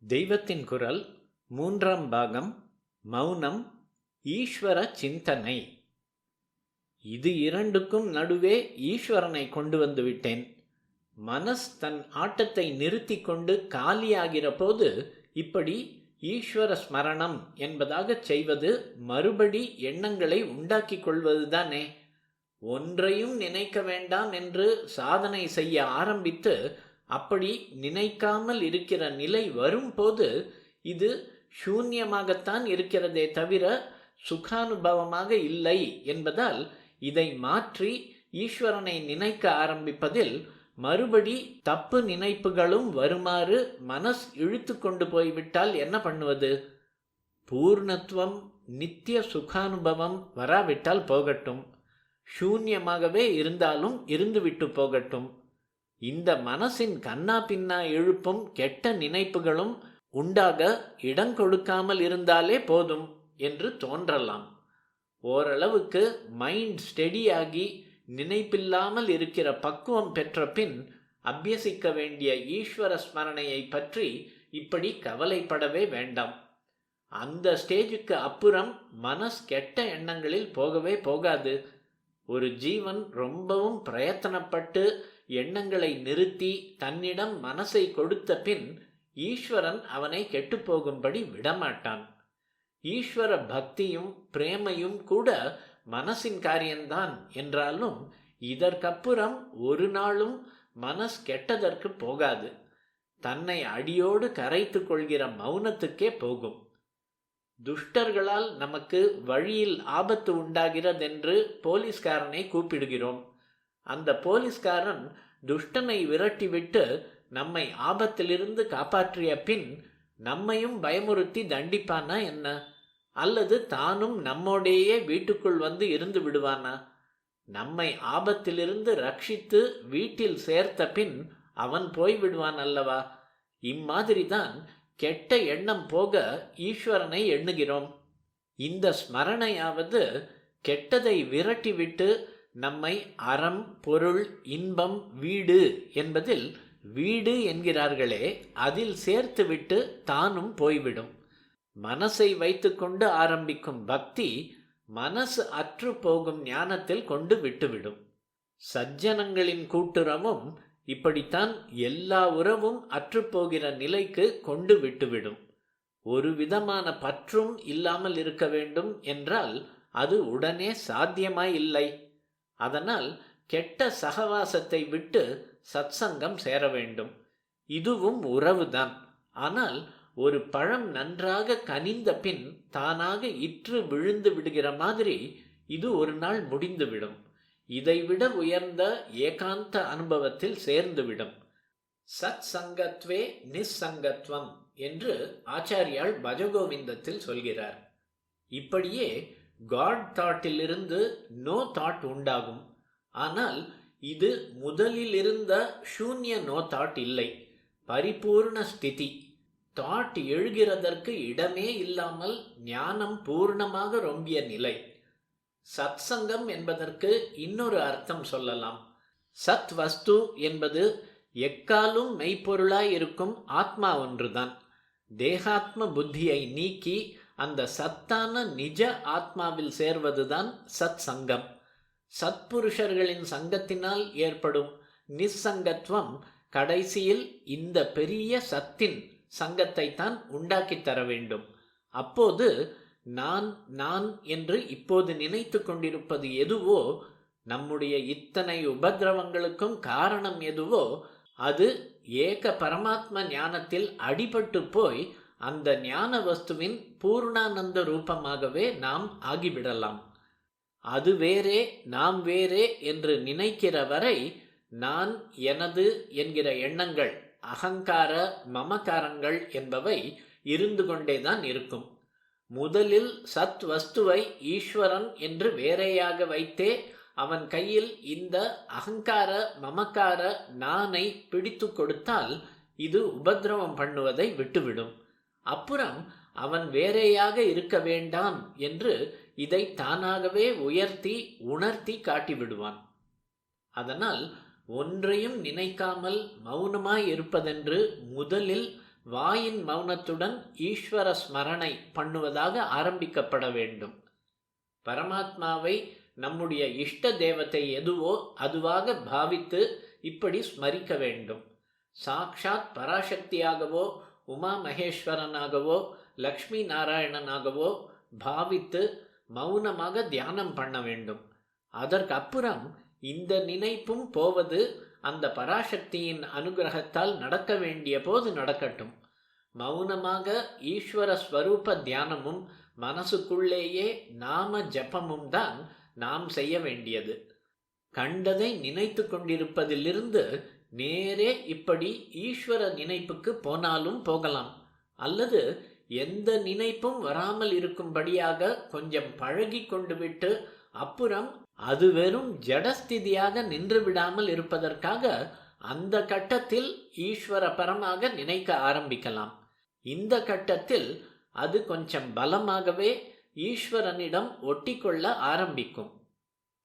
தெய்வத்தின் குரல் மூன்றாம் பாகம். மௌனம், ஈஸ்வர சிந்தனை. இது இரண்டுக்கும் நடுவே ஈஸ்வரனை கொண்டு வந்து விட்டேன். மனஸ் தன் ஆட்டத்தை நிறுத்தி கொண்டு காலியாகிற போது இப்படி ஈஸ்வர ஸ்மரணம் என்பதாகச் செய்வது மறுபடி எண்ணங்களை உண்டாக்கிக் கொள்வதுதானே. ஒன்றையும் நினைக்க வேண்டாம் என்று சாதனை செய்ய ஆரம்பித்து அப்படி நினைக்காமல் இருக்கிற நிலை வரும்போது இது சூன்யமாகத்தான் இருக்கிறதே தவிர சுகானுபவமாக இல்லை என்பதால் இதை மாற்றி ஈஸ்வரனை நினைக்க ஆரம்பிப்பதில் மறுபடி தப்பு நினைப்புகளும் வருமாறு மனஸ் இழுத்து கொண்டு போய்விட்டால் என்ன பண்ணுவது? பூர்ணத்துவம், நித்திய சுகானுபவம் வராவிட்டால் போகட்டும், சூன்யமாகவே இருந்தாலும் இருந்துவிட்டு போகட்டும். இந்த மனசின் கண்ணா பின்னா எழுப்பும் கெட்ட நினைப்புகளும் உண்டாக இடம் கொடுக்காமல் இருந்தாலே போதும் என்று தோன்றலாம். ஓரளவுக்கு மைண்ட் ஸ்டெடியாகி நினைப்பில்லாமல் இருக்கிற பக்குவம் பெற்ற பின் அபியசிக்க வேண்டிய ஈஸ்வர ஸ்மரணையை பற்றி இப்படி கவலைப்படவே வேண்டாம். அந்த ஸ்டேஜுக்கு அப்புறம் மனஸ் கெட்ட எண்ணங்களில் போகவே போகாது. ஒரு ஜீவன் ரொம்பவும் பிரயத்தனப்பட்டு எண்ணங்களை நிறுத்தி தன்னிடம் மனசை கொடுத்த பின் ஈஸ்வரன் அவனை கெட்டுப்போகும்படி விடமாட்டான். ஈஸ்வர பக்தியும் பிரேமையும் கூட மனசின் காரியம்தான் என்றாலும் இதற்கப்புறம் ஒரு நாளும் மனஸ் கெட்டதற்கு போகாது. தன்னை அடியோடு கரைத்து கொள்கிற மௌனத்துக்கே போகும். துஷ்டர்களால் நமக்கு வழியில் ஆபத்து உண்டாகிறதென்று போலீஸ்காரனை கூப்பிடுகிறோம். அந்த போலீஸ்காரன் துஷ்டனை விரட்டிவிட்டு நம்மை ஆபத்திலிருந்து காப்பாற்றிய பின் நம்மையும் பயமுறுத்தி தண்டிப்பானா என்ன? அல்லது தானும் நம்மோடையே வீட்டுக்குள் வந்து இருந்து விடுவானா? நம்மை ஆபத்திலிருந்து ரட்சித்து வீட்டில் சேர்த்த பின் அவன் போய்விடுவான் அல்லவா? இம்மாதிரிதான் கெட்ட எண்ணம் போக ஈஸ்வரனை எண்ணுகிறோம். இந்த ஸ்மரணையாவது கெட்டதை விரட்டிவிட்டு நம்மை அறம், பொருள், இன்பம், வீடு என்பதில் வீடு என்கிறார்களே அதில் சேர்த்துவிட்டு தானும் போய்விடும். மனசை வைத்துக்கொண்டு ஆரம்பிக்கும் பக்தி மனசு அற்று போகும் ஞானத்தில் கொண்டு விட்டுவிடும். சஜ்ஜனங்களின் கூட்டுறவும் இப்படித்தான் எல்லா உறவும் அற்றுப்போகிற நிலைக்கு கொண்டு விட்டுவிடும். ஒரு விதமான பற்றும் இல்லாமல் இருக்க வேண்டும் என்றால் அது உடனே சாத்தியமாய் இல்லை. அதனால் கெட்ட சகவாசத்தை விட்டு சத்சங்கம் சேர வேண்டும். இதுவும் உறவுதான். ஆனால் ஒரு பழம் நன்றாக கனிந்த பின் தானாக இற்று விழுந்து விடுகிற மாதிரி இது ஒரு நாள் முடிந்துவிடும். இதைவிட உயர்ந்த ஏகாந்த அனுபவத்தில் சேர்ந்துவிடும். சத் சங்கத்வே நிஸ்ஸங்கத்வம் என்று ஆச்சாரியால் பஜகோவிந்தத்தில் சொல்கிறார். இப்படியே காட் தாட்டிலிருந்து நோ தாட் உண்டாகும். ஆனால் இது முதலில் இருந்த சூன்ய நோ தாட் இல்லை, பரிபூர்ண ஸ்திதி. தாட் எழுகிறதற்கு இடமே இல்லாமல் ஞானம் பூர்ணமாக ரொம்பிய நிலை. சத் சங்கம் என்பதற்கு இன்னொரு அர்த்தம் சொல்லலாம். சத் வஸ்து என்பது எக்காலும் மெய்ப்பொருளாய் இருக்கும் ஆத்மா ஒன்றுதான். தேகாத்ம புத்தியை நீக்கி அந்த சத்தான நிஜ ஆத்மாவில் சேர்வதுதான் சத் சங்கம். சத்புருஷர்களின் சங்கத்தினால் ஏற்படும் நிஸ்ஸங்கத்துவம் கடைசியில் இந்த பெரிய சத்தின் சங்கத்தை தான் உண்டாக்கி தர வேண்டும். அப்போது நான் நான் என்று இப்போது நினைத்து கொண்டிருப்பது எதுவோ, நம்முடைய இத்தனை உபதிரவங்களுக்கும் காரணம் எதுவோ, அது ஏக பரமாத்ம ஞானத்தில் அடிபட்டு போய் அந்த ஞான வஸ்துவின் பூர்ணானந்த ரூபமாகவே நாம் ஆகிவிடலாம். அது வேறே நாம் வேறே என்று நினைக்கிற வரை நான், எனது என்கிற எண்ணங்கள், அகங்கார மமகாரங்கள் என்பவை இருந்து கொண்டேதான் இருக்கும். முதலில் சத் வஸ்துவை ஈஸ்வரன் என்று வேறையாக வைத்தே அவன் கையில் இந்த அகங்கார மமக்கார நானை பிடித்து கொடுத்தால் இது உபதிரவம் பண்ணுவதை விட்டுவிடும். அப்புறம் அவன் வேறையாக இருக்க வேண்டாம் என்று இதை தானாகவே உயர்த்தி உணர்த்தி காட்டிவிடுவான். அதனால் ஒன்றையும் நினைக்காமல் மௌனமாய் இருப்பதென்று முதலில் வாயின் மௌனத்துடன் ஈஸ்வர ஸ்மரணை பண்ணுவதாக ஆரம்பிக்கப்பட வேண்டும். பரமாத்மாவை நம்முடைய இஷ்ட தேவதை எதுவோ அதுவாக பாவித்து இப்படி ஸ்மரிக்க வேண்டும். சாக்ஷாத் பராசக்தியாகவோ உமா மகேஸ்வரனாகவோ லக்ஷ்மி நாராயணனாகவோ பாவித்து மௌனமாக தியானம் பண்ண வேண்டும். அதற்கு அப்புறம் இந்த நினைப்பும் போவது அந்த பராசக்தியின் அனுகிரகத்தால் நடக்க வேண்டிய போது நடக்கட்டும். மௌனமாக ஈஸ்வர ஸ்வரூப தியானமும் மனசுக்குள்ளேயே நாம ஜபமும் தான் நாம் செய்ய வேண்டியது. கண்டதை நினைத்து கொண்டிருப்பதிலிருந்து நேரே இப்படி ஈஸ்வர நினைப்புக்கு போனாலும் போகலாம். அல்லது எந்த நினைப்பும் வராமல் இருக்கும்படியாக கொஞ்சம் பழகி கொண்டு விட்டு அப்புறம் அது வெறும் ஜடஸ்திதியாக நின்று விடாமல் இருப்பதற்காக அந்த கட்டத்தில் ஈஸ்வர பரமாக நினைக்க ஆரம்பிக்கலாம். இந்த கட்டத்தில் அது கொஞ்சம் பலமாகவே ஈஸ்வரனிடம் ஒட்டிக்கொள்ள ஆரம்பிக்கும்.